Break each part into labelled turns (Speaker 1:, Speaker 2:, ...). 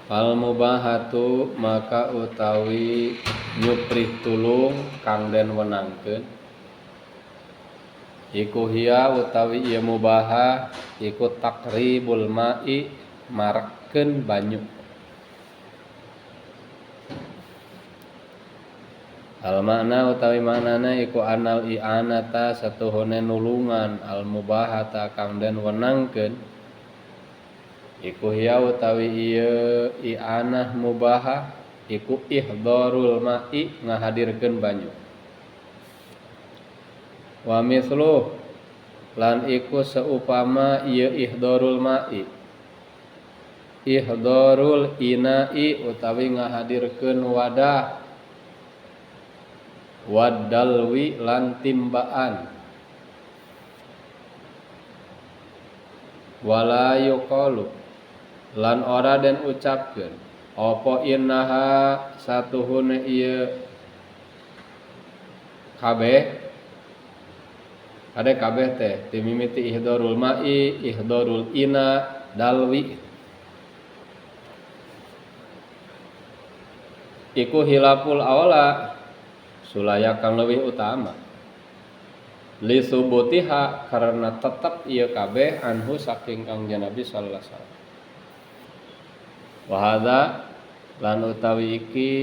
Speaker 1: Fal mubahatu maka utawi nyupri tulung kang den wenangkeun iku hiya utawi ieu mubahah iku takribul ma'i marekeun banyu. Al makna utawi maknana iku anal i'anata satuhune nulungan al mubahata kang den wenangkeun iku hiya utawi ieu i'anah mubahah iku ihdharul ma'i ngahadirkeun banyu. Wa mithluh lan iku seupama ieu ihdharul ma'i ihdharul ina'i utawi ngahadirkeun wadah wadalwi lan timbaan. Wala yuqalu lan ora den ucapkeun apa innaha satuhune ieu kabeh ade kabeh teh timimiti ihdharul ma'i ihdharul ina dalwi iku hilaful awla sulaya kang leuwih utama li subutiha karena tetap ieu kabeh anhu saking Kangjeng Nabi sallallahu alaihi wasallam. Wa hadza lan utawi iki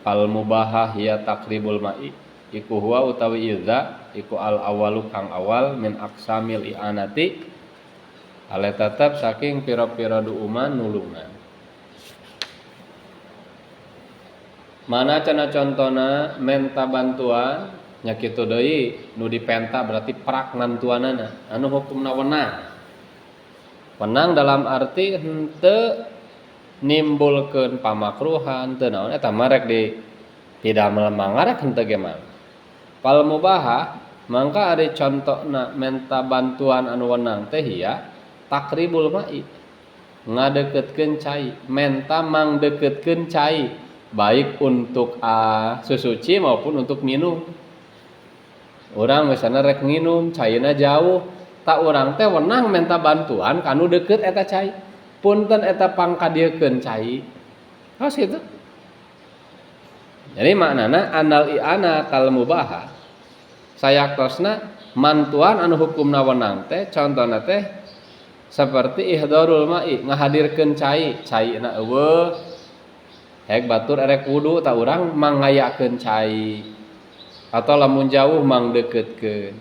Speaker 1: al mubahah ya takribul ma'i iku huwa utawi idza iku al awalu kang awal min aqsamil i'anati ale tetep saking pira-pira duuman nulungan. Mana cenah contona menta bantuan nya kitu deui nu dipenta berarti prak nantuanana anu hukumna wenang. Wenang dalam arti henteu nimbulkeun pamakruhan teu naon eta marek di tidak melemanggarek henteu ge mah. Fal mubahah mangka ari contona menta bantuan anu wenang teh hiya takribul ma'i ngadeukeutkeun cai menta mangdeukeutkeun cai baik untuk susuci maupun untuk minum. Urang misalna rek nginum caina jauh tak urang teh wenang menta bantuan kanu deukeut eta cai punten eta pangkadiekeun cai haos kitu. Jadi maknana anal i'ana kal mubahah sayaktosna mantuan anu hukumna wenang teh contona teh seperti ihdharul ma'i ngahadirkeun cai caina eueuh hek batur erek wudu ta urang mangayakeun cai atau lamun jauh mangdeukeutkeun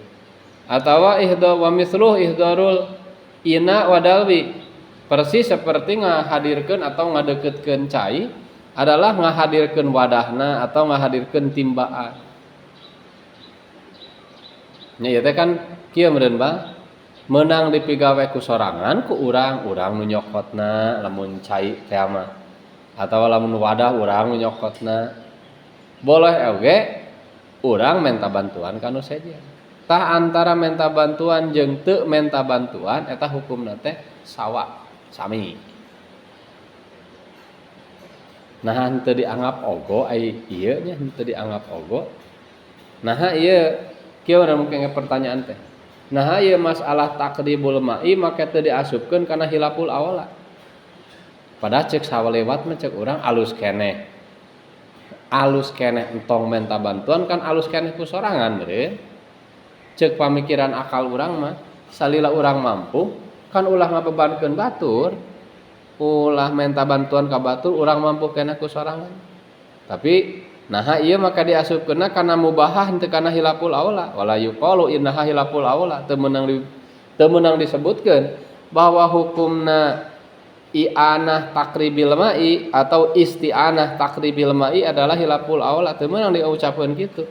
Speaker 1: atawa wa misluh ihdharul ina wadalwi persis seperti ngahadirkeun atau ngadeukeutkeun cai adalah ngahadirkeun wadahna atau ngahadirkeun timbaan. Nya ieu teh kan kieu meureun Bang menang dipigawe ku sorangan ku urang nu nyokotna lamun cai teh mah atawa lamun wadah urang nu nyokotna boleh oge urang menta bantuan kanu sejen. Tah antara menta bantuan jeung teu menta bantuan eta hukumna teh sawa sami. Nah henteu dianggap ogo ai ieu nya henteu dianggap ogo. Nah ieu kieu mungkin pertanyaan teh. Nah ieu masalah takribul ma'i make teu diasupkeun kana hilaful awla. Padahal cek sawalewat mah cek urang alus keneh. Alus keneh entong menta bantuan kan alus keneh ku sorangan meureun. Cek pamikiran akal urang mah salila urang mampu kan ulah ngabebankeun batur. Ulah menta bantuan ka batur urang mampu keneh ku sorangan. Tapi nah ieu maka diasupkeunna kana mubahah henteu kana hilaful aula wala yuqalu innaha hilaful aula teu meunang disebutkeun bahwa hukumna i'anah takribil ma'i atau isti'anah takribil ma'i adalah hilaful aula teu meunang diucapkeun kitu.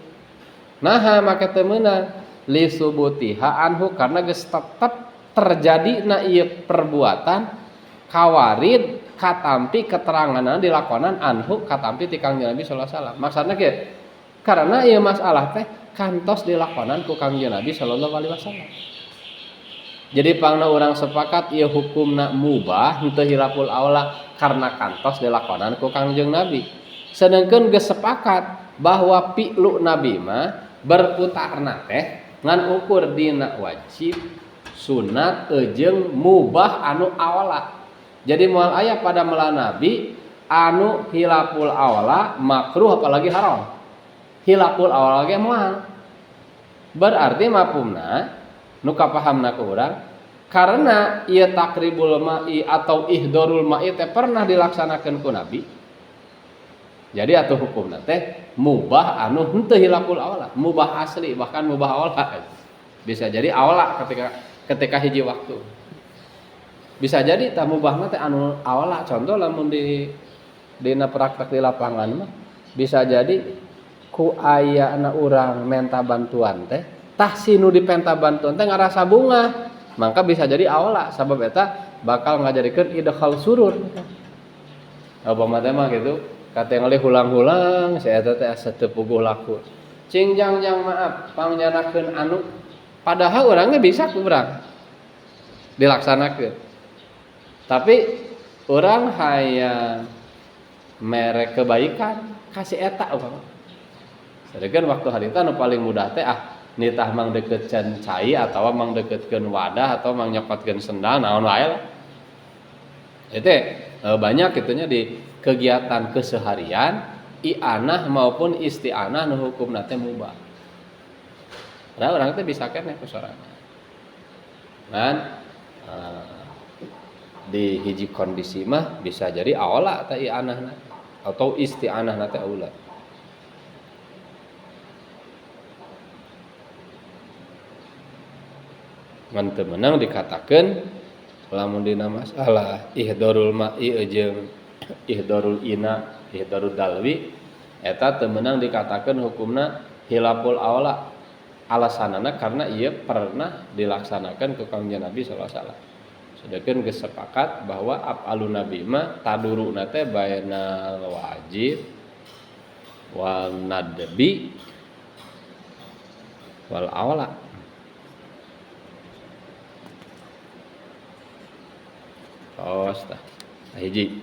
Speaker 1: Nah maka teu meunang li subutiha anhu karena geus tetep terjadina ieu perbuatan kawarid katampi keteranganna dilakonan anhu katampi ti Kangjeng Nabi sallallahu alaihi wasallam. Maksudna kieu karena ieu masalah teh kantos dilakonan ku Kangjeng Nabi sallallahu alaihi wasallam. Jadi pangna urang sepakat ieu hukumna mubah henteu hilaful aula karena kantos dilakonan ku Kangjeng Nabi. Sedengkeun geus sepakat bahwa pi'lu Nabi mah berputarna teh ngan ukur dina wajib sunat jeung mubah anu awala. Jadi moal aya pada mela Nabi anu hilaful awala makruh apalagi haram. Hilaful awala ge moal. Berarti mafhumna nu kapahamna ku urang karena ieu takribul ma'i atau ihdorul ma'i teh pernah dilaksanakeun ku Nabi. Jadi atuh hukumna teh mubah anu henteu hilaful awala, mubah asli bahkan mubah awala. Bisa jadi awala ketika hiji waktu. Bisa jadi tah mubahna teh anu awala, contoh lamun dina praktek di lapangan mah bisa jadi ku aya anak urang menta bantuan teh tah sinu dipenta bantuan teh ngarasa bunga, maka bisa jadi awala sabab eta bakal ngajarikeun idkhal surur. Abah teh mah gitu, kate ngalih hulang-hulang si eta teh asa teu puguh laku. Cing jangjang maaf pangjanakeun anu padahal urangnya bisa ku urang dilaksanakeun. Tapi orang hayang merek kebaikan kasih eta umpama. Sadegan waktu harita nu paling mudah teh nitah mang dekeutkeun cai atawa mang dekeutkeun wadah atau mang nyokotkeun sendal naon wae lah. Itu banyak gitunya di kegiatan keseharian i'anah maupun isti'anah nu hukumna teh mubah. Nah, orang teh bisa keneh ku sorangan. Kan di hiji kondisi mah bisa jadi awala teh i'anahna atau isti'anahna teh aula. Mun teu meunang dikatakeun lamun dina masalah ihdorul ma'i jeung ihdorul ina, ihdorul dalwi eta teu meunang dikatakeun hukumna hilaful awla. Alasanana karena ieu pernah dilaksanakan ku Kangjeng Nabi sallallahu alaihi wasallam. Sadekeun geus sepakat bahwa af'alun nabi mah taduruna teh bainal wajib wal nadbi wal awla. Tah hiji.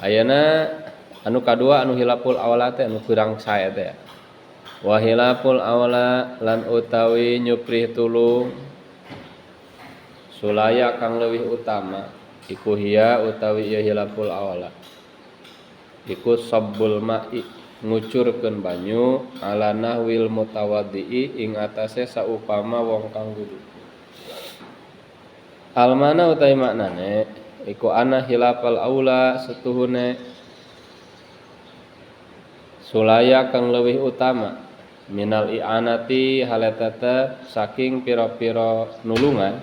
Speaker 1: Ayeuna anu kadua anu hilaful awla teh anu kurang sae teh. Wa hilaful awla lan utawi nyuprih tulung sulaya kang leuwih utama iku hiya utawi ieu hilaful awla iku sabbul ma'i ngucurkeun banyu ala nahwil mutawaddi'i ing atase saupama wong kang wudu. Almana utawi maknane iku ana hilafal aula setuhune sulaya kang leuwih utama minal i'anati halatata saking pira-pira nulungan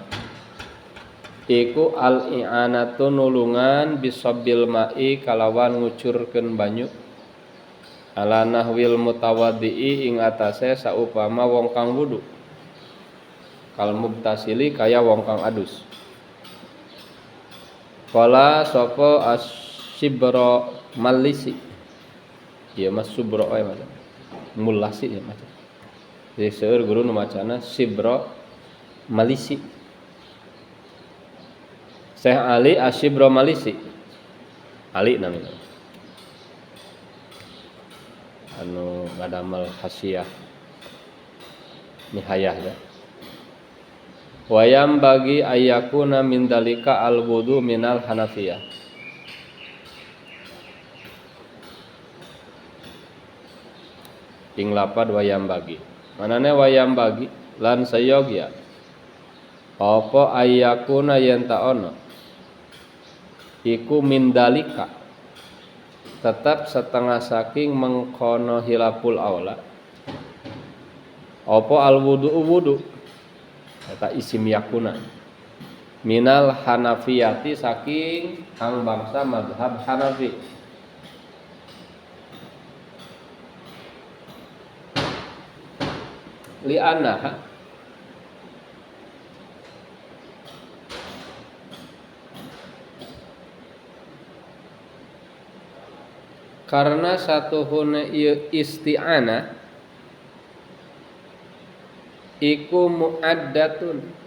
Speaker 1: iku al i'anatu nulungan bisabbil ma'i kalawan ngucurkeun banyu ala nahwil mutawaddi'i ing atase saupama wong kang wudu kal mubtasili kaya wong kang adus. Qala sapa as-sibra malisi ieu mah subra wae mah mulasi ya macam. Jadi seueur guru nu macana sibra malisi. Syekh Ali Asy-Sibra Malisi. Ali namanya. Anu ngadamel hasyiah nihayah ya. Wayam bagi ayakuna min dalika al-wudu minal Hanafiyah. Ing lapad wayam bagi. Manane wayam bagi lan sayogya. Apa ayakuna yen ta ono. Iku min dalika. Tetap setengah saking mengkono hilaful aula. Apa al-wudu wudu. Eta isim yakuna. Minal Hanafiyati saking kang bangsa mazhab Hanafi. Li'annaha karena satuhuna ieu isti'anah iku muaddatun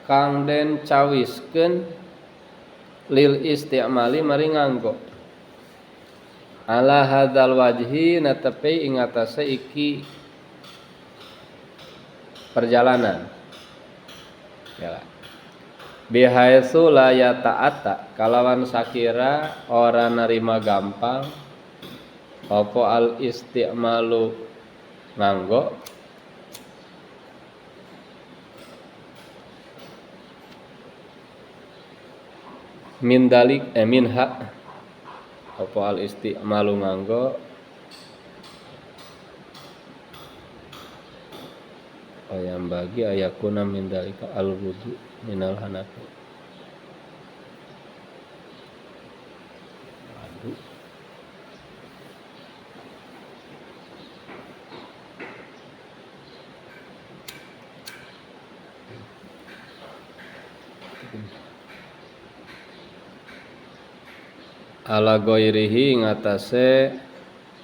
Speaker 1: kang den cawiskeun lil istimali mari nganggo ala hadzal wajhi natepi ing atase iki perjalanan ya bihaitsu la yata'atta kalawan sakira ora narima gampang apa al istimalu nganggo min dalik minha apa al istimalu nganggo ayam bagi ayakuna min dalika al wudu minal hanafi. Aduh. Ala goirihi ngatasé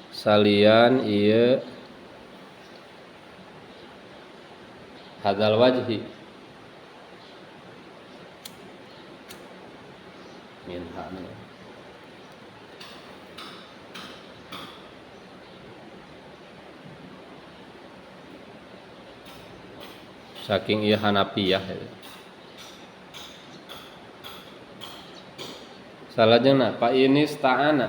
Speaker 1: salian ieu hadzal wajhi minha saking ieu Hanafiyah salajengna fa ini sta'ana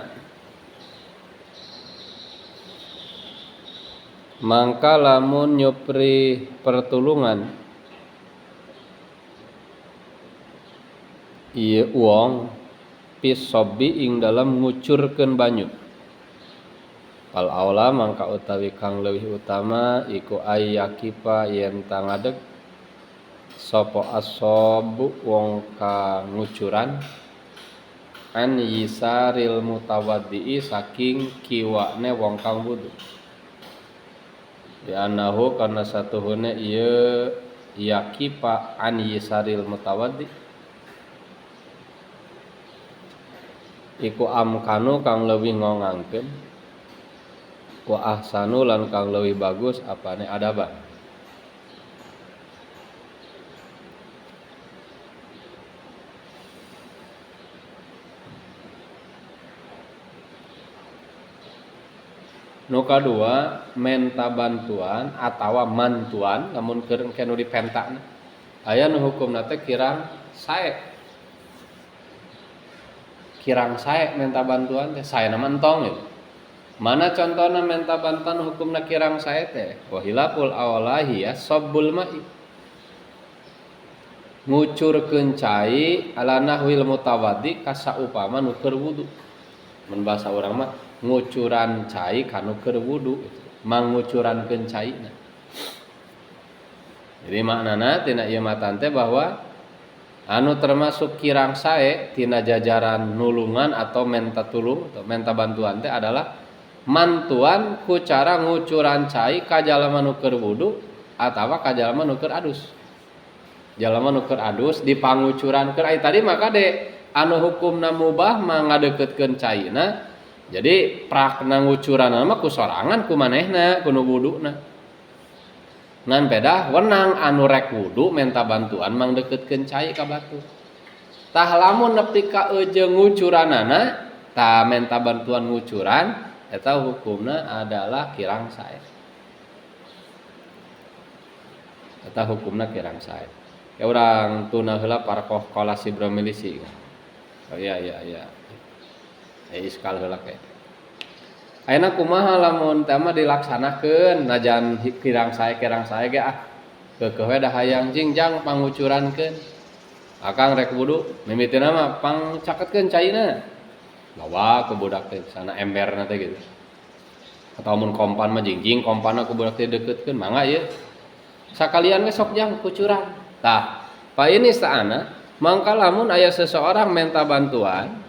Speaker 1: mangka lamun nyupri pertulungan ieu wong pisobi ing dalam ngucurkeun banyu al aula mangka utawi kang leuwih utama iku ayyakipa yen tangadeg sapa asobu wong ka ngucuran an yisaril mutawaddi saking kiwane wong kang wudu di anahu karena satuhune ieu yakipa an yisaril mutawaddi iku amkanu kang leuwih ngongangkeun wa ahsanu lan kang leuwih bagus apane adaba nu kadua menta bantuan atawa mantuan namun kenu dipentakna aya nu hukumna teh kirang sae menta bantuan teh saena mentong gitu. Mana contohna menta bantuan hukumna kirang sae teh wahilapul awalahi ya sabbul ma'i ngucurkeun cai ala nahwil mutawaddi kasaupama nu keur wudu mun basa urang mah ngucuran cai kanu keur wudu mangucurankeun caina. Jadi maknana tina ieu matan teh bahwa anu termasuk kirang sae tina jajaran nulungan atau menta tulung atau menta bantuan teh adalah mantuan ku cara ngucuran cai ka jalema nu keur wudu atawa ka jalema nu keur adus. Jalema nu keur adus dipangucurankeun ai tadi maka de anu hukumna mubah mah ngadeukeutkeun caina. Jadi prakna ngucuran mah ku sorangan ku manehna ku nu wuduna. Ngan pedah wenang anu rek wudu menta bantuan mang deukeutkeun cai ka batu. Tah lamun nepi ka eujeuh ngucuranana, tah menta bantuan ngucuran eta hukumna adalah kirang sae. Eta hukumna kirang sae. Ya urang tuna heula parkoh kolasi bromilisi. Oh iya. Iskal heula ke. Ayeuna kumaha lamun teh mah dilaksanakeun najan kirang sae ge keukeuh we da hayang jingjang pangucurankeun. Akang rek wudu mimiteuna mah pangcaketkeun caina. Bawa ku budak teh sana emberna teh gitu. Atawa mun kompan mah jingjing kompanna ku budak teh deukeutkeun mangga ieu. Sakalian we sok jang kucuran. Tah, fa ini sa'ana mangka lamun aya seseorang minta bantuan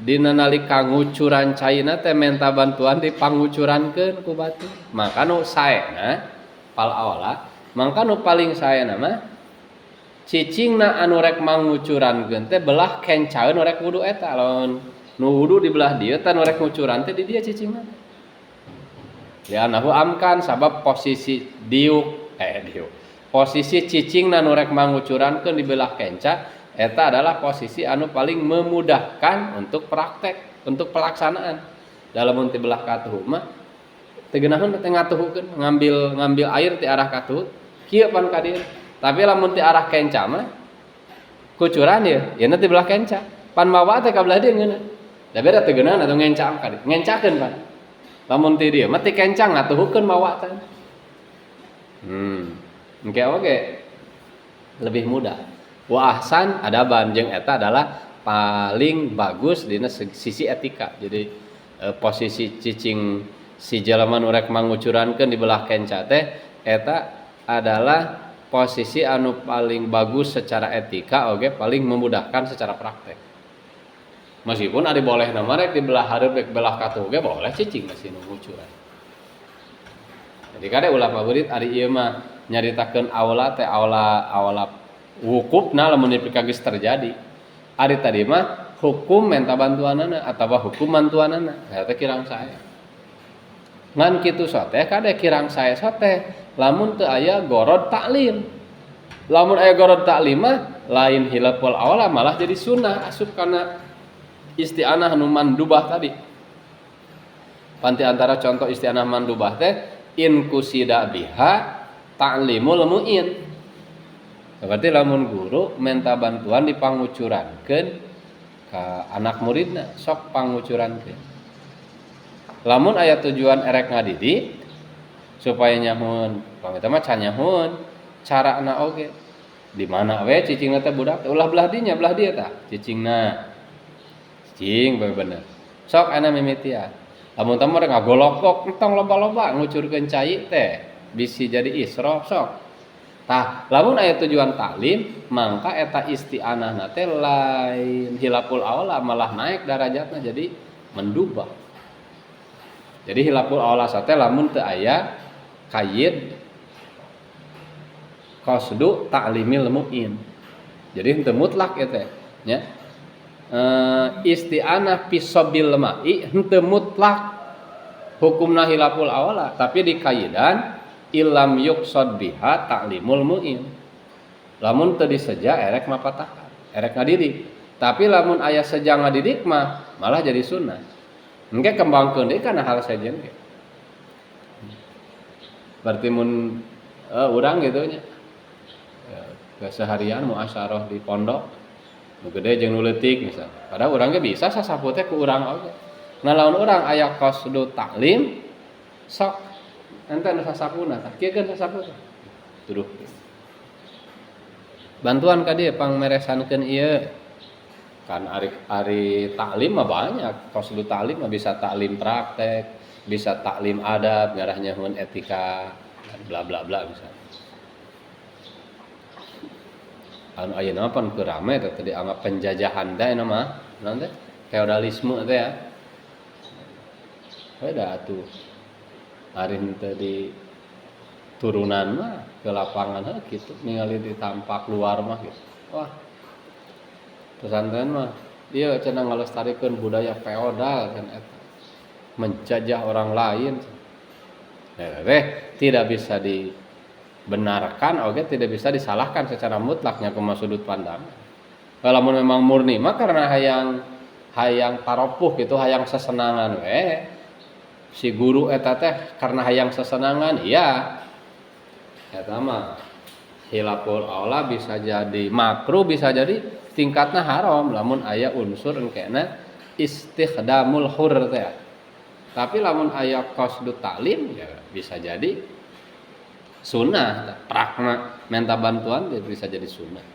Speaker 1: dina nalika ngucuran caina teh menta bantuan dipangucurankeun ku batu maka nu saena pal awala mangka nu paling saena mah cicingna anu rek mangucurankeun teh belah kencaeun rek wudu eta lamun nu wudu di belah dieu teh nu rek ngucuran teh di dieu cicingna ya nahu amkan sabab posisi diuk posisi cicing nu rek mangucurankeun di belah kenca eta adalah posisi anu paling memudahkan untuk praktek, untuk pelaksanaan. Dalam mun ti belah katuh mah teu geunaheun teh ngatuhukeun, ngambil air ti arah katuh kieu pan ka dieu. Tapi lamun ti arah kenca mah kucuran ya nanti belah kenca pan mawa teh ka belah dieu ngeunah. Da beda teu geunaheun atuh ngenca ka dieu. Ngencakeun pan. Lamun ti dieu mah ti kenca ngatuhukeun mawa teh. Engke oge lebih mudah. Wa ahsan adaban jeung eta adalah paling bagus dina sisi etika. Jadi posisi cicing si jalema nu rek mangucurankeun di belah kenca teh eta adalah posisi anu paling bagus secara etika oge paling memudahkan secara praktek. Meskipun ari boleh na rek di belah hareup rek belah katuh ge boleh cicing masih nu ngucuran. Jadi kade ulah paburit ari ieu mah nyaritakeun aula teh aula wukufna lamun dipika geus terjadi. Ari tadi mah hukum menta bantuanana atawa hukum bantuanana. Eta kirang sae. Ngan kitu soteh kade kirang sae soteh lamun teu aya gorod taklim. Lamun aya gorod taklim mah lain hilaful aula malah jadi sunnah asup kana isti'anah nu mandubah tadi. Panti antara contoh isti'anah mandubah teh in kusida biha ta'limul mu'in. Berarti lamun guru minta bantuan dipangucurankeun ka anak muridna sok pangucurankeun. Lamun aya tujuan erek ngadidik supaya nyamun, pamita mah can nyamun carana oge. Di mana we cicingna teh budak ulah belah dinya belah dieu tah cicingna. Cicing bener. Sok ana mimitian. Lamun teh mah ngagolokok entong loba-loba ngucurkeun cai teh bisi jadi isrof sok. Tah, lamun aya tujuan taklim, mangka eta isti'anahna teh lain hilaful aula malah naik darajatna jadi mendubah. Jadi hilaful aula teh lamun teu aya qaid qasdu ta'limil mu'in. Jadi teu mutlak eta nya. Isti'anah fi sabil ma'i henteu mutlak hukumna hilaful aula, tapi di qaidan ilam yuqsad biha ta'limul mu'in. Lamun teu diseja erek mapatahan, erek ngadidik. Tapi lamun aya seja ngadidik mah malah jadi sunnah. Engke kembangkeun deui kana hal sajen ge. Berarti mun urang gitu nya. Keseharian muasyarah di pondok nu gede jeung nu leutik misal. Padahal urang ge bisa sasapu teh ku urang oge. Nah lamun urang aya qasdu taklim sok ente nu sasapuna tah kieu keun sasapu teh tuduh bantuan ka dieu pangmeresankeun ieu kan ari taklim mah banyak qasdu taklim mah bisa taklim praktek bisa taklim adab ngarahnya mun etika bla bla bla bisa anu ayeuna pan keur rame teh dianggap penjajahan da anu mah naon teh feodalisme teh ya beda atuh hari teh di turunan mah ke lapangan gitu ningali di tampak luar mah gitu. Wah. Pesantren mah ieu cenah ngalestarikeun budaya feodal kan eta. Menjajah orang lain. Tidak bisa dibenarkan oge tidak bisa disalahkan secara mutlaknya kumaha sudut pandang. Kalau memang murni mah karena hayang taropuh gitu, hayang sesenangan we. Si guru eta teh karena hayang sesenangan iya eta mah hilaful aula bisa jadi makruh bisa jadi tingkatna haram lamun aya unsur engkena istikhdamul hur teh. Tapi lamun aya qasdu taklim ya bisa jadi sunnah prakna minta bantuan bisa jadi sunnah.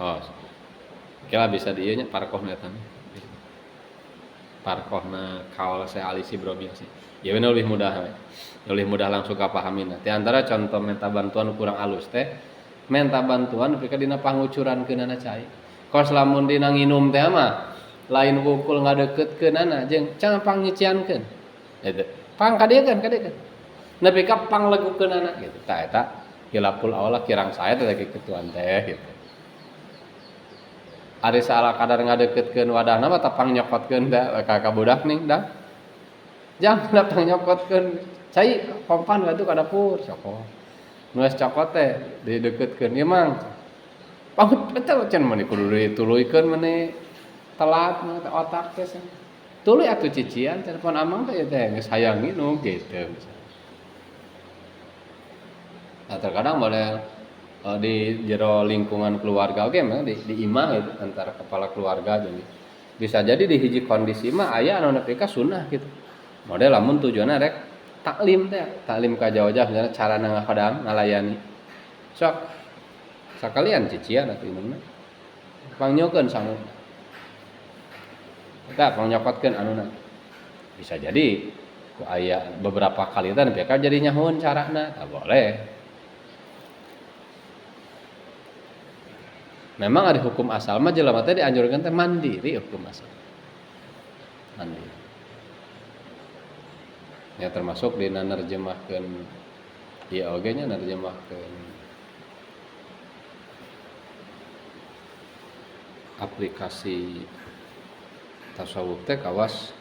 Speaker 1: Oh kira bisa dieu nya parkohna eta parkohna kaul saya alisi brobil sih. Ya bener lebih mudah langsung kapahamin. Di antara contoh minta bantuan kurang alus teh, minta bantuan pika dina pangucurankeunana cai. Kos lamun dina nginum teh mah lain wukul ngadeukeutkeunana jeung can pangiciankeun. Eta pang kadeukeun. Nepi ka panglegukeunana gitu. Tah eta hilaful aula kirang sae teh ketuan teh gitu. Ari salah kadar ngadeukeutkeun wadahna mah tapang nyokotkeun da ka budak ning da. Jang datang nyokotkeun cai kompan gatuh ka dapur cokot. Nu geus cokot teh dideukeutkeun ieu mang. Pangut eta can mani kudu dituluykeun mani telat mah teh otak teh. Tuluy atuh cician telepon amang teh teh geus hayang nginum gitu. Nah, terkadang boleh di jero lingkungan keluarga oke memang di imah gitu antara kepala keluarga jadi bisa jadi di hiji kondisi mah aya anu nepi ka sunnah gitu. Model lamun tujuanna rek taklim teh, taklim ka jauh-jauh misalnya cara ngahadang ngalayani. Sok sakalian cician atuh imuna. Pangnyokeun sangu. Eta pangnyokeutkeun anuna. Bisa jadi ku aya beberapa kali teh nepi ka jadi nyahoun carana, tah boleh. Memang ada hukum asal mah jelema teh dianjurkeun teh mandiri hukum asal. Mandiri. Ya termasuk dina nerjemahkeun ieu oge nya nerjemahkeun aplikasi tasawuf teh kawas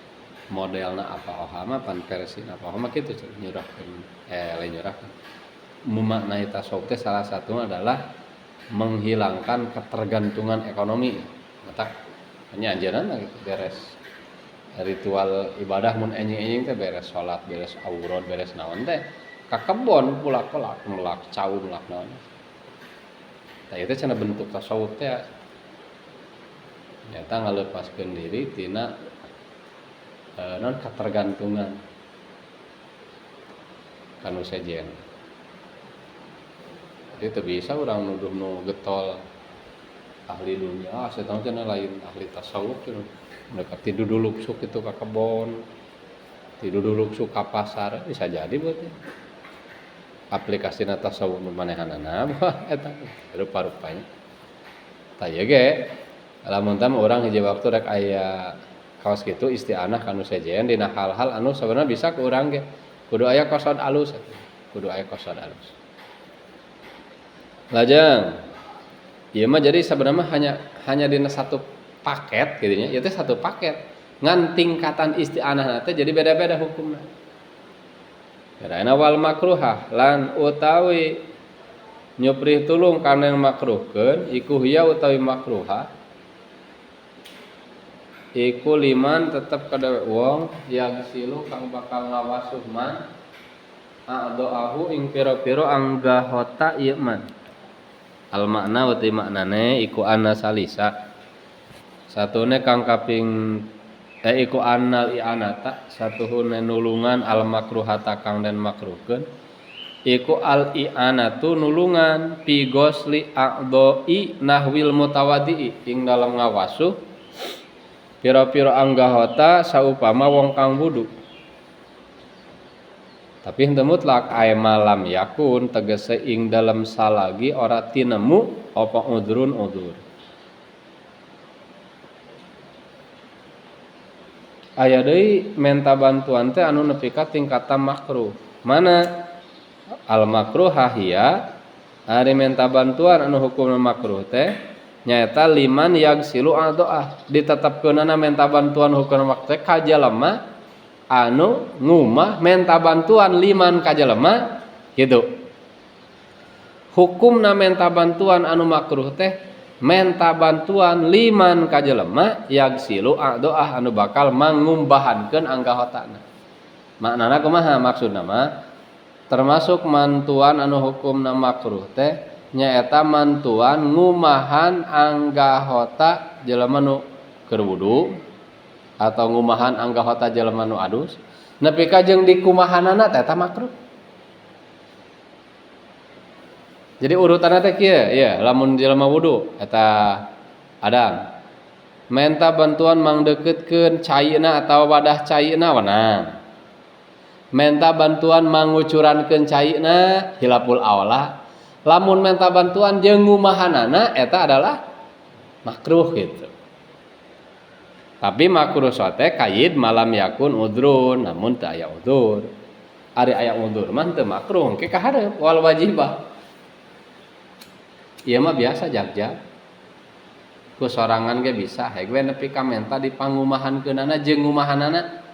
Speaker 1: modelna apa mah pan versina apa mah kitu nyurahkeun lain nyurahkeun. Memaknai tasawuf teh salah satu adalah menghilangkan ketergantungan ekonomi. Matak hanya anjeunna gitu beres ritual ibadah mun enjing-enjing teh beres salat, beres aurat, beres naon teh ka kebon pulak-pulak melak caum melak naon. Tah ieu teh cenah bentuk tasawuf teh nyata ngalepaskeun diri tina non ketergantungan kanu sejen. Jadi teu bisa urang nuduh nu getol ahli dunia, saya tahu cenah lain ahli tasawuf cenah. Mereka tidur dulu suk itu ka kebon, tidur dulu suk ka pasar, bisa jadi berarti. Aplikasina tasawuf manehanana eta rupa-rupanya. Tah ieu ge lamun tah urang hiji waktu rek aya kaos kitu isti'anah kanu sejen dina hal-hal anu sabenerna bisa ku urang ge. Kudu aya qosod alus, kudu aya qosod alus. Lajeng, ieu mah jadi sebenarnya hanya dina satu paket gitu nya. Ieu teh satu paket. Ngan tingkatan isti'anah teh jadi beda-beda hukumna. Badaina wal makruhah lan utawi nyuprih tulung kana yang makruhkeun iku hiya utawi makruhah. Iku liman tetep kada wong yang silu kang bakal ngawasuh man a'daahu ing pira-pira anggahota ieu man. Al makna uti maknane iku anna salisa satune kang kaping iku annal i'anata satuhune nulungan al makruhata kang den makruhkeun iku al i'anatu nulungan pi gosli a'doi nahwil mutawaddi ing dalam ngawasuh pira-pira anggahota saupama wong kang wudu. Tapi henteu mutlak aya malam yakun tegese ing dalam salagi ora tinemu apa udrun udur. Aya deui menta bantuan teh anu nepi ka tingkatan makruh. Mana al makruh hiya ari menta bantuan anu hukumna makruh teh nyaeta liman yagsilu adoah ditetepkeunana menta bantuan hukumna makruh teh ka jalema anu ngumah menta bantuan liman ka jelema kitu. Hukumna menta bantuan anu makruh teh menta bantuan liman ka jelema yagsilu a'doah anu bakal mangumbahankeun anggahotana. Maknana kumaha maksudna mah termasuk mantuan anu hukumna makruh teh nyaeta mantuan ngumahan anggahota jelema nu keur wudu atau ngumahan anggahota jelema nu adus nepi ka jeung dikumahanana teh eta makruh. Jadi urutanna teh kieu ya lamun jelema wudu eta adang menta bantuan mangdeuketkeun caina atawa wadah caina wenang. Menta bantuan mangucurankeun caina hilapul aula. Lamun menta bantuan jeung ngumahanana eta adalah makruh gitu. Tapi makruh sote kaid malam yakun udrun namun teu aya udzur. Ari aya udzur mah teu makruh engke kahareup wal wajibah. Ieu mah biasa jag-jag. Ku sorangan ge bisa, haye we nepi ka menta dipangumahankeunana jeung ngumahanana.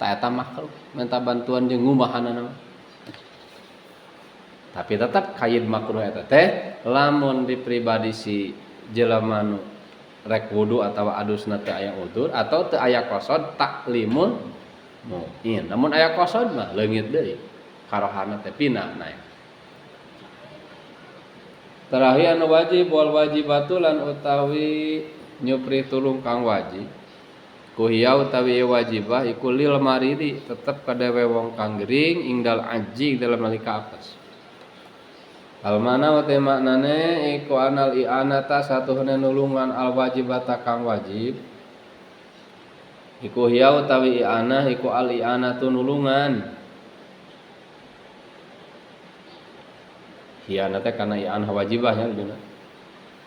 Speaker 1: ta eta makruh minta bantuan jeung ngumahanana. Tapi tetap kaid makruh eta teh lamun di pribadi si jelema nu rek wudu atawa adusna teu aya udzur atau teu aya qasad taklimul mu'in. Namun aya qasad mah leungit deui karohana teh pindah naik. Terakhir anu wajib wal wajibatu lan utawi nyupri tulung kang wajib. Kuhiya utawi wajibah iku lil maridi tetep kadewe wong kang gering ingdal aji dalam nalika apes. Al mana wa te maknane iku anal i'anata satuhune nulungan al wajibata kang wajib. Iku hiya utawi i'anah iku al i'anatu nulungan. Hiana teh kana i'anah wajibahnya dina.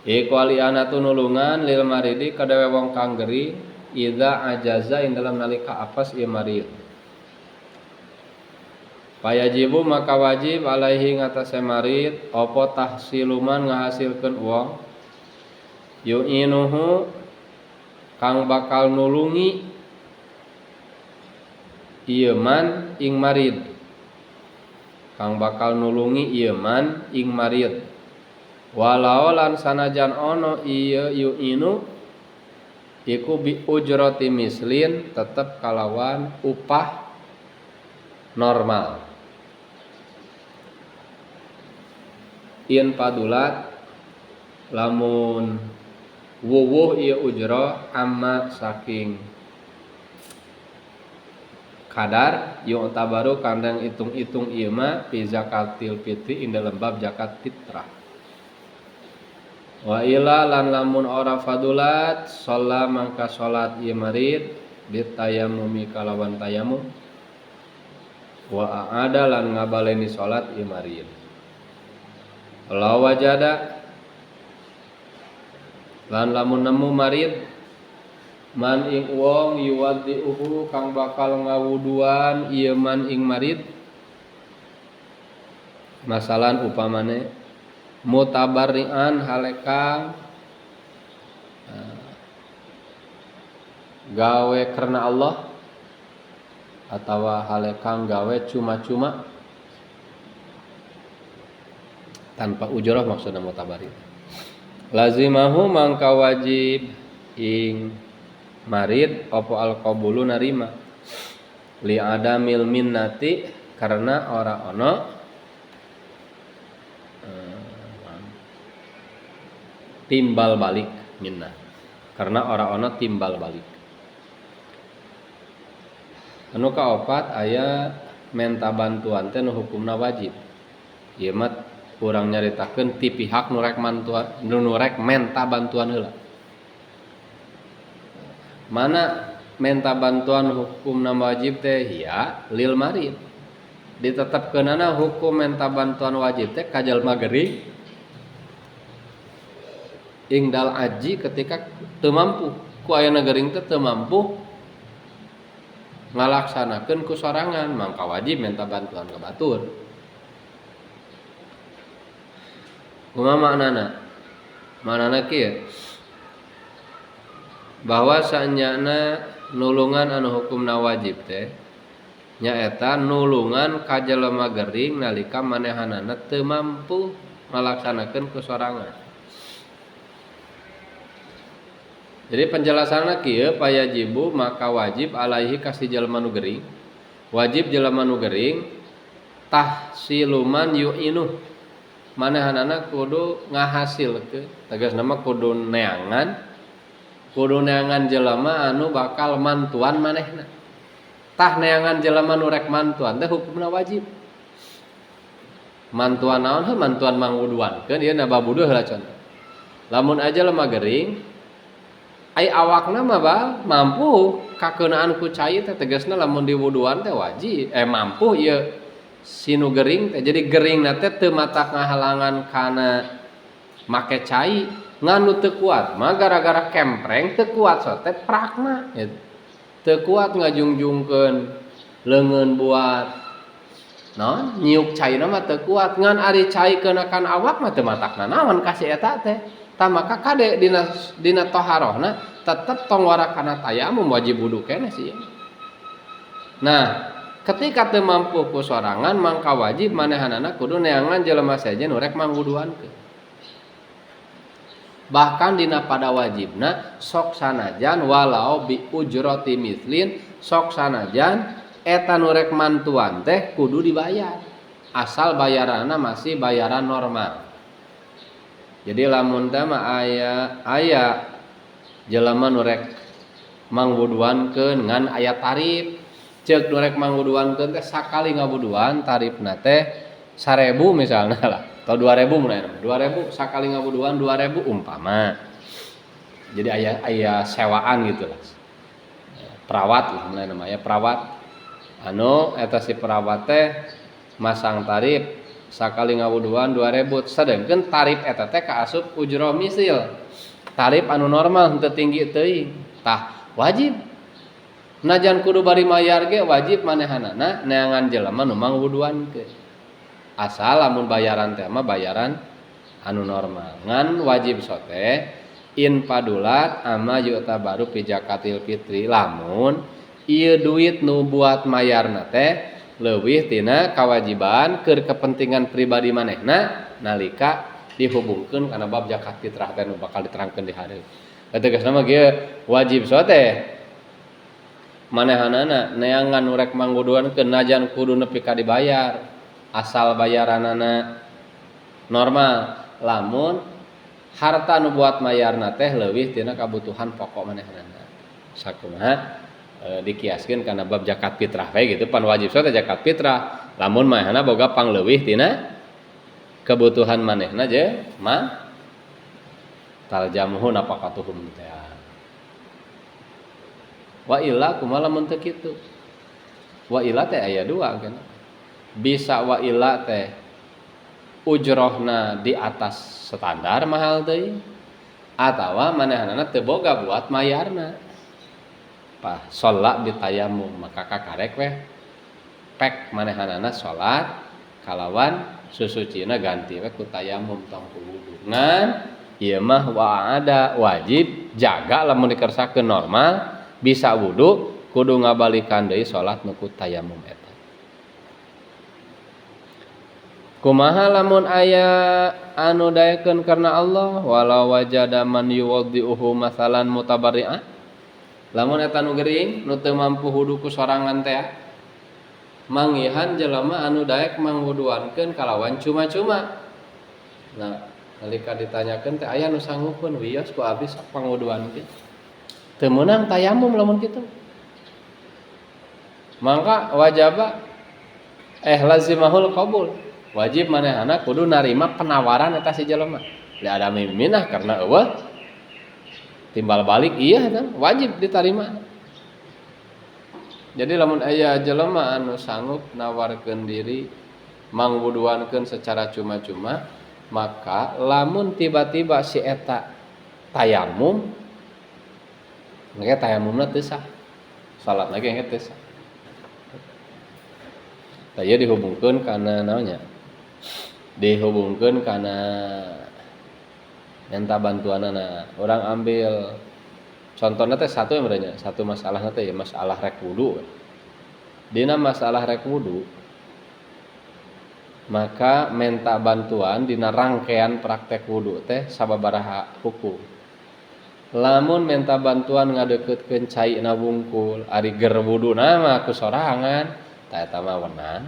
Speaker 1: Iku al i'anatu nulungan lil maridi kadewe wong kang gering idza ajaza ing dalam nalika apes ieu marid. Payajibu maka wajib alaihi ngatase marid apa tahsiluman ngahasilkeun uang yu'inuhu kang bakal nulungi ieu man ing marid, kang bakal nulungi ieu man ing marid walau lan sanajan ono ieu yu'inu iku bi ujrati mislin tetep kalawan upah normal. In padulat lamun wuwuh ieu ujrah amma saking kadar yung tabaru kandang itung-itung ieu mah fi zakatil fitri ing dalam bab zakat fitrah. Wa ila lan lamun ora fadulat shalla mangka salat ieu marid bitayamumi kalawan tayamum wa aada lan ngabaleni salat ieu marid. Law wajada lan lamun nemu marid man ing wong yuwaddiuhu kang bakal ngawuduan ieu man ing marid masalan upamane mutabarrian haleka gawe karena Allah atawa haleka gawe cuma-cuma tanpa ujrah maksudna mutabarri. Lazimahu mangka wajib ing marid apa al-qabulu narima li adamil minnati karena ora ono timbal balik minnah karena ora ono timbal balik. Anu kaopat aya menta bantuan teh nu hukumna wajib. Ieu mah urang nyaritakeun ti pihak nu rek menta bantuan heula. Mana menta bantuan hukumna wajib teh ya lil marid. Ditetepkeunana hukum menta bantuan wajib teh ka jalma gering ingdal aji ketika teu mampu. Ku ayeuna gering teh teu mampu ngalaksanakeun ku sorangan mangka wajib menta bantuan ka batur. Kumaha maknana? Maknana kieu bahwa sanyana nulungan anu hukumna wajib teh nyaeta nulungan ka jalema gering nalika manehanana teu mampu ngalaksanakeun kusorangan. Jadi penjelasanna kieu payajibu maka wajib alaihi kasih jalema nu gering. Wajib jalema nu gering tahsiluman yu'inu manehanana kudu ngahasilkeun tegasna mah kudu neangan jelema anu bakal mantuan manehna. Tah neangan jelema nu rek mantuan teh hukumna wajib. Mantuan naon heuh mantuan mangwuduankeun ieu na babuduh heula contoh. Lamun aja lemah gering ai awakna mah mampu kakeunaan ku cai teh tegasna lamun diwuduan teh wajib mampu ieu sinu gering teh jadi gering teh teu matak ngahalangan kana make cai nganu teu kuat mah gara-gara kempreng teu kuat so teh prakna teu kuat ngajungjungkeun leungeun buat naon nyiuk caina mah teu kuat ngan ari cai keunakan awak mah teu matakna naon kasih eta teh tah maka kade dina taharahna tetep tong wara kana tayamum wajib wudu keneh sih Nah, ketika teu mampu ku sorangan mangka wajib manehanana kudu neangan jelema saja nu rek mangwuduankeun. Bahkan dina pada wajibna sok sanajan walau bi ujrati mislin, sok sanajan eta nu rek mantuan teh kudu dibayar asal bayaranna masih bayaran normal. Jadi lamun teh mah aya jelema nu rek mangwuduankeun ngan aya tarif, ceuk nu rek mangwuduankeun teh sakali ngawuduan tarifna teh 1.000 misalna lah atau 2.000 mun 2.000 sakali ngawuduan 2.000 umpama. Jadi aya sewaan gitu lah. Perawat lah namanya perawat. Anu eta si perawat teh masang tarif sakali ngawuduan 2.000 sedengkeun tarif eta teh kaasup ujroh misil. Tarif anu normal henteu tinggi teuing. Tah wajib. Najan kudu bari mayar ge wajib manehanana neangan jelema nu mangwuduankeun. Asal lamun bayaran teh mah bayaran anu normal. Ngan wajib sote in padulat ama yuta baru pi zakatil fitri lamun ieu duit nu buat mayarna teh leuwih tina kawajiban keur kepentingan pribadi manehna nalika dihubungkeun kana bab zakat fitrah teh nu bakal diterangkeun di hareup. Tegasna mah ge wajib sote manehanana neangan nu rek mangwuduankeun najan kudu nepi ka dibayar. Asal bayaranana normal lamun harta nu buat mayarna teh leuwih tina kabutuhan pokok manehanana sakumaha dikiaskeun kana bab zakat fitrah we gitu pan wajib sote zakat fitrah lamun manehna boga pangleuwih tina kebutuhan manehna je mah taljamuhu nafaqatuhum teh wa illa kumaha lamun teu kitu wa illa teh aya dua kan bisa wa illa teh ujrohna di atas standar mahal teuing atawa manehanana teu boga buat mayarna. Pah sholat bitayamum maka kakarek we pek manehanana sholat kalawan susucina ganti we ku tayamum tong ku wudu. Ngan ieu mah ada wajib jaga lamun dikersakeun normal bisa wudu kudu ngabalikan deui sholat nu ku tayamum eta. Kumaha lamun aya anu daekeun karna Allah walau wajada man yuwaddiuhu masalan mutabarri'ah lamun eta nu gering nu teu mampu wudu ku sorangan teh mangihan jelema anu daek mangwuduankeun kalawan cuma-cuma. Nah nalika ditanyakeun teh aya nu sanggupkeun wios ku abdi sok mangwuduankeun teu meunang tayamum lamun kitu mangka wajaba lazimahul qabul wajib manehna kudu narima penawaran eta si jelema. Li ada minah karena eueuh timbal balik iya kan wajib ditarima. Jadi lamun aya jelema anu sanggup nawarkeun diri mangwuduankeun secara cuma-cuma maka lamun tiba-tiba si eta tayamum maka tayamumna teu sah. Salatna ge teu sah. Tah ieu dihubungkeun kana naonnya? Dihubungkeun kana minta bantuanana. Orang ambil contohna teh satu yang satu masalahna teh ya masalah rek wudu. Dina masalah rek wudu maka minta bantuan dina rangkean praktek wudu teh sababaraha hukum. Lamun minta bantuan ngadeukeutkeun caina wungkul ari ger wuduna mah ku sorangan tah eta mah wenang.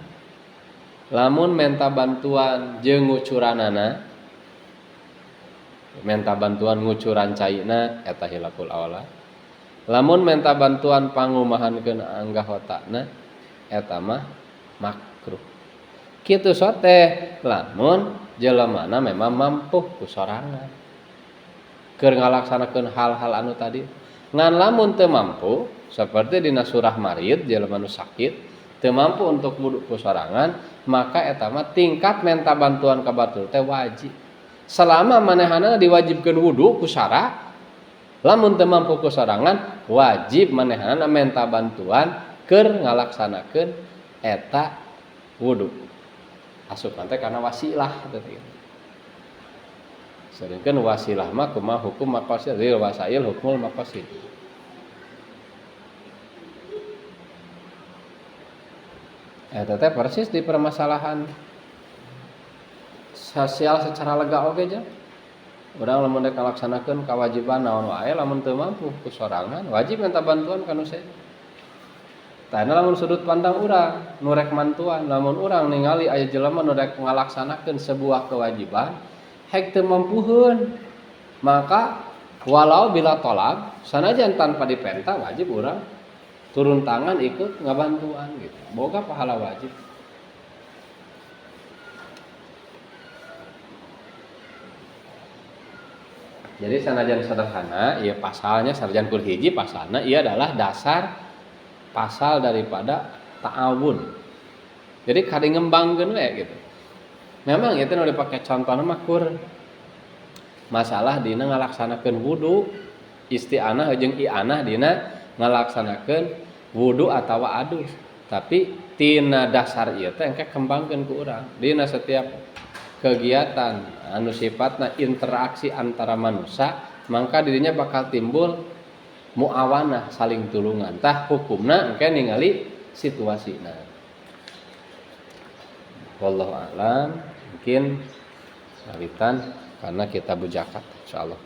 Speaker 1: Lamun minta bantuan jeung ngucuranana minta bantuan ngucuran caina eta hilaful aula. Lamun minta bantuan pangumahankeun anggahotana eta mah makruh. Kitu sote lamun jelemana memang mampu ku sorangan keur ngalaksanakeun hal-hal anu tadi. Ngan lamun teu mampu seperti dina surah marid jelema nu sakit teu mampu untuk wudu ku sorangan maka eta mah tingkat minta bantuan ka batur teh wajib. Selama manehana diwajibkeun wudu ku syara lamun teu mampu ku sorangan wajib manehana minta bantuan keur ngalaksanakeun eta wudu. Asupan teh kana wasilah teh. Sedangkan wasilah mah kumaha hukum maqasid lil wasail hukmul maqasid. Teh persis di permasalahan sosial secara lega oge aja. Urang lamun rek ngalaksanakeun kewajiban naon wae lamun teu mampu ku sorangan wajib minta bantuan ka nu sejen. Tana lamun sudut pandang urang nu rek mantuan, lamun urang ningali aya jelema nu rek ngalaksanakeun sebuah kewajiban hek teu mampuheun, maka walau bila tolak sanajan tanpa dipenta wajib urang turun tangan ikut ngabantuan gitu. Boga pahala wajib. Jadi sanajan sederhana, ya pasalnya sarjan kul hiji pasalna ia adalah dasar pasal daripada ta'awun. Jadi kade ngembangkeun we gitu. Memang itu nu dipake contohna mah kur masalah dina ngalaksanakeun wudu, isti'anah jeung i'anah dina ngalaksanakeun wudu atawa adus. Tapi tina dasar ieu teh engke kembangkeun ku urang. Dina setiap kegiatan anu sifatna interaksi antara manusia, maka dirinya bakal timbul muawanah saling tulungan. Tah hukumna engke ningali situasina. Wallahu a'lam. Mungkin salitan karena kita bujakat insyaallah.